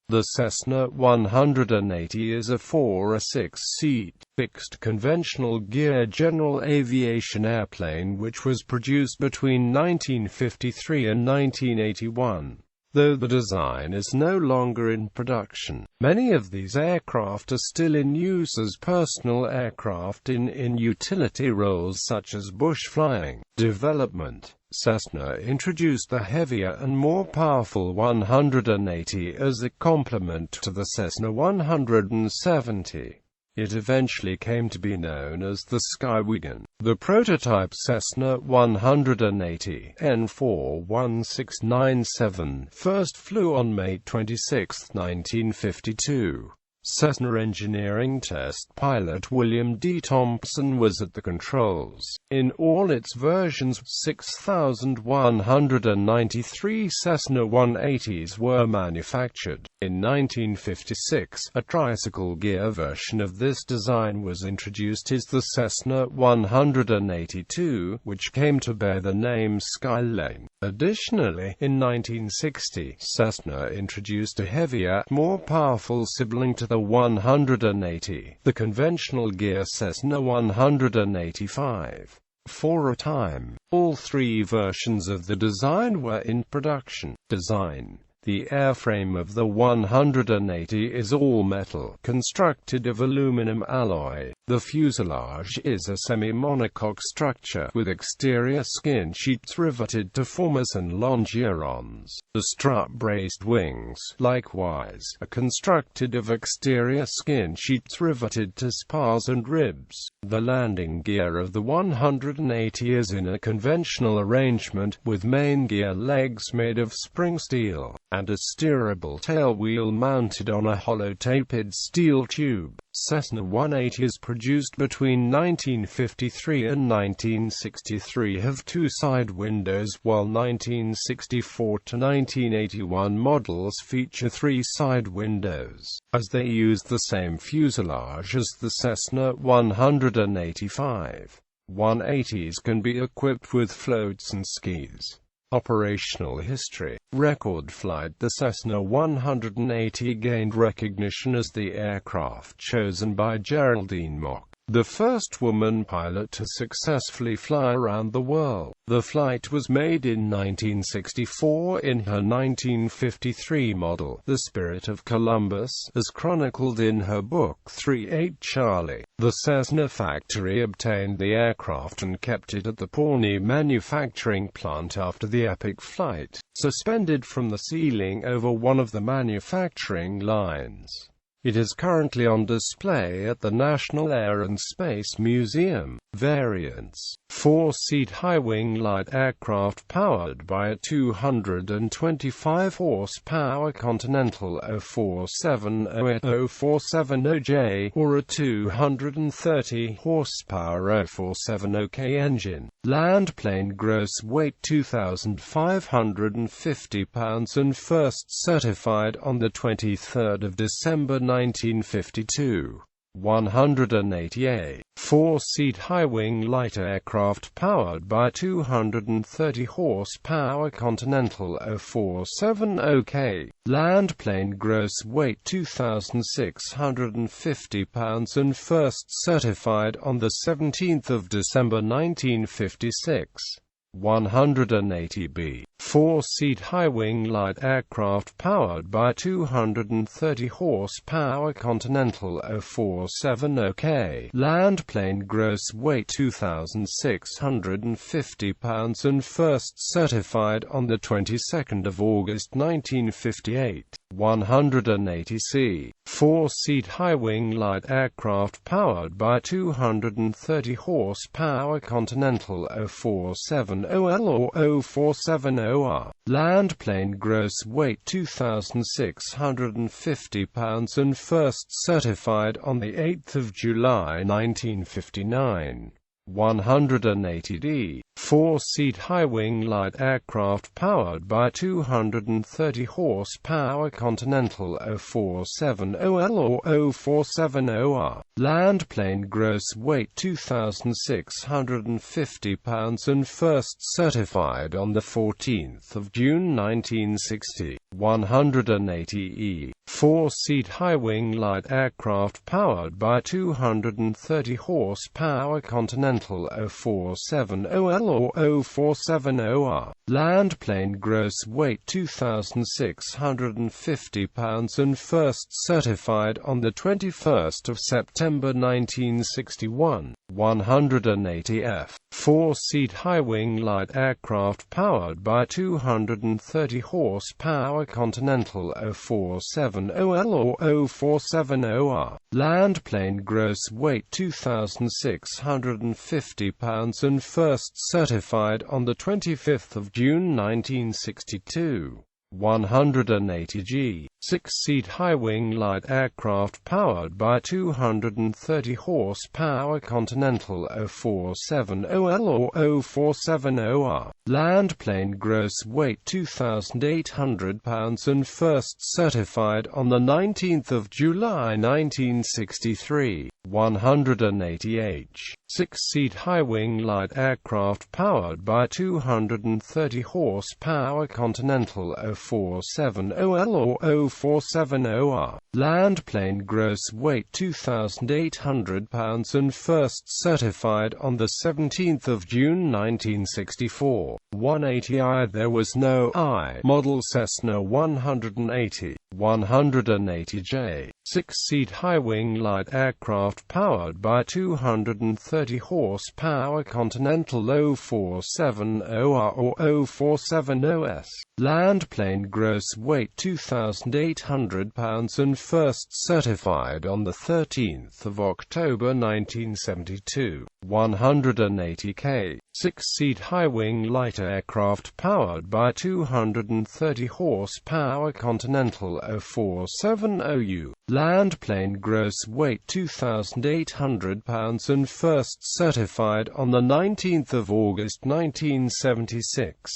The Cessna 180 is a 4 or 6-seat, fixed conventional-gear general aviation airplane which was produced between 1953 and 1981. Though the design is no longer in production, many of these aircraft are still in use as personal aircraft in utility roles such as bush flying. Development. Cessna introduced the heavier and more powerful 180 as a complement to the Cessna 170. It eventually came to be known as the Skywagon. The prototype Cessna 180 N41697 first flew on May 26, 1952. Cessna engineering test pilot William D. Thompson was at the controls. In all its versions, 6,193 Cessna 180s were manufactured. In 1956, a tricycle gear version of this design was introduced as the Cessna 182, which came to bear the name Skylane. Additionally, in 1960, Cessna introduced a heavier, more powerful sibling to the 180, the conventional gear Cessna 185. For a time, all three versions of the design were in production. Design. The airframe of the 180 is all metal, constructed of aluminum alloy. The fuselage is a semi-monocoque structure, with exterior skin sheets riveted to formers and longerons. The strut-braced wings, likewise, are constructed of exterior skin sheets riveted to spars and ribs. The landing gear of the 180 is in a conventional arrangement, with main gear legs made of spring steel, and a steerable tailwheel mounted on a hollow tapered steel tube. Cessna 180s produced between 1953 and 1963 have two side windows, while 1964 to 1981 models feature three side windows, as they use the same fuselage as the Cessna 185. 180s can be equipped with floats and skis. Operational history. Record flight. The Cessna 180 gained recognition as the aircraft chosen by Geraldine Mock, the first woman pilot to successfully fly around the world. The flight was made in 1964 in her 1953 model, The Spirit of Columbus, as chronicled in her book 38 Charlie. The Cessna factory obtained the aircraft and kept it at the Pawnee manufacturing plant after the epic flight, suspended from the ceiling over one of the manufacturing lines. It is currently on display at the National Air and Space Museum. Variants. 4-seat high-wing light aircraft powered by a 225 horsepower Continental 047-040-040J or a 230 horsepower 040K engine. Land plane, gross weight 2,550 pounds and first certified on the 23rd of December 1952. 180A. 4-seat high-wing light aircraft powered by 230 horsepower Continental 040K. Land plane, gross weight 2,650 pounds and first certified on the 17th of December 1956. 180B. 4-seat high-wing light aircraft powered by 230 horsepower Continental 040K. Land plane, gross weight 2,650 pounds and first certified on the 22nd of August 1958. 180C. 4-seat high-wing light aircraft powered by 230 horsepower Continental 040L or 040R. Land plane, gross weight 2,650 pounds and first certified on the 8th of July 1959. 180D. 4-seat high-wing light aircraft powered by 230 horsepower Continental 040L or 040R. Land plane, gross weight 2,650 pounds and first certified on the 14th of June 1960. 180E. four-seat high-wing light aircraft powered by 230 horsepower Continental 047OL or 047OR. Land plane, gross weight 2,650 pounds and first certified on the 21st of September 1961. 180F, four-seat high-wing light aircraft powered by 230 horsepower Continental 047OL or 047OR. Land plane, gross weight 2,650 pounds and first certified on the 25th of June 1962. 180G, six-seat high-wing light aircraft powered by 230 horsepower Continental 047OL or 047OR. Land plane, gross weight 2,800 pounds and first certified on the 19th of July 1963. 180H, six-seat high-wing light aircraft powered by 230 horsepower Continental 047OL or 047OR. Land plane, gross weight 2,800 pounds and first certified on the 17th of June 1964. 180I. There was no I model Cessna 180. 180J, six-seat high-wing light aircraft powered by 230 horsepower Continental 047OR or 047OS. Land plane, gross weight 2,800 pounds and first certified on the 13th of October 1972. 180K, six-seat high-wing light aircraft powered by 230 horsepower Continental 047OU. Land plane, gross weight 2,800 pounds and first certified on the 19th of August 1976.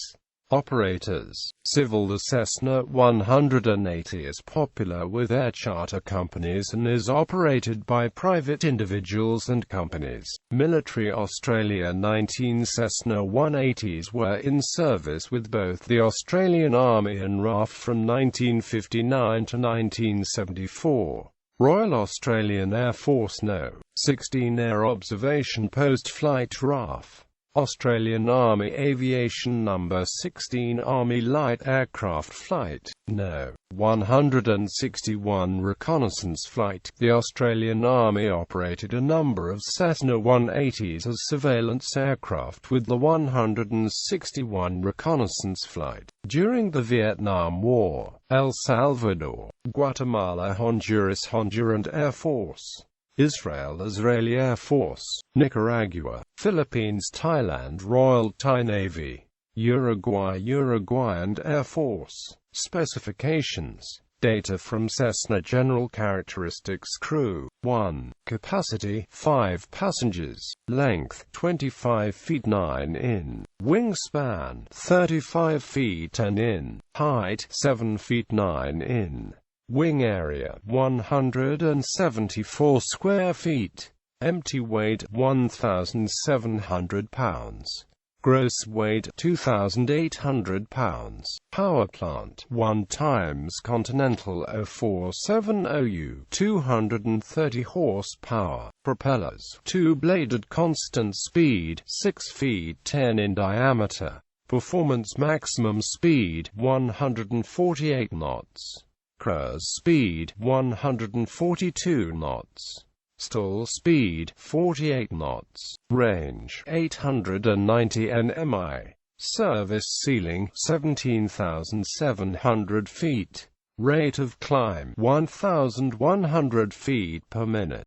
Operators. Civil. The Cessna 180 is popular with air charter companies and is operated by private individuals and companies. Military. Australia. 19 Cessna 180s were in service with both the Australian Army and RAF from 1959 to 1974. Royal Australian Air Force No. 16 Air Observation Post Flight RAF. Australian Army Aviation No. 16 Army Light Aircraft Flight No. 161 Reconnaissance Flight. The Australian Army operated a number of Cessna 180s as surveillance aircraft with the 161 Reconnaissance Flight. During the Vietnam War, El Salvador, Guatemala, Honduras, Honduran Air Force. Israel, Israeli Air Force, Nicaragua, Philippines, Thailand, Royal Thai Navy, Uruguay, Uruguayan Air Force. Specifications. Data from Cessna. General characteristics. Crew. 1. Capacity, 5 passengers. Length, 25 feet 9 in. Wingspan, 35 feet 10 in. Height, 7 feet 9 in. Wing area, 174 square feet. Empty weight, 1,700 pounds. Gross weight, 2,800 pounds. Power plant, 1 times Continental 047OU, 230 horsepower. Propellers, 2-bladed constant speed, 6 feet 10 in diameter. Performance maximum speed, 148 knots. Cruise speed, 142 knots. Stall speed, 48 knots. Range, 890 nmi. Service ceiling, 17,700 feet. Rate of climb, 1,100 feet per minute.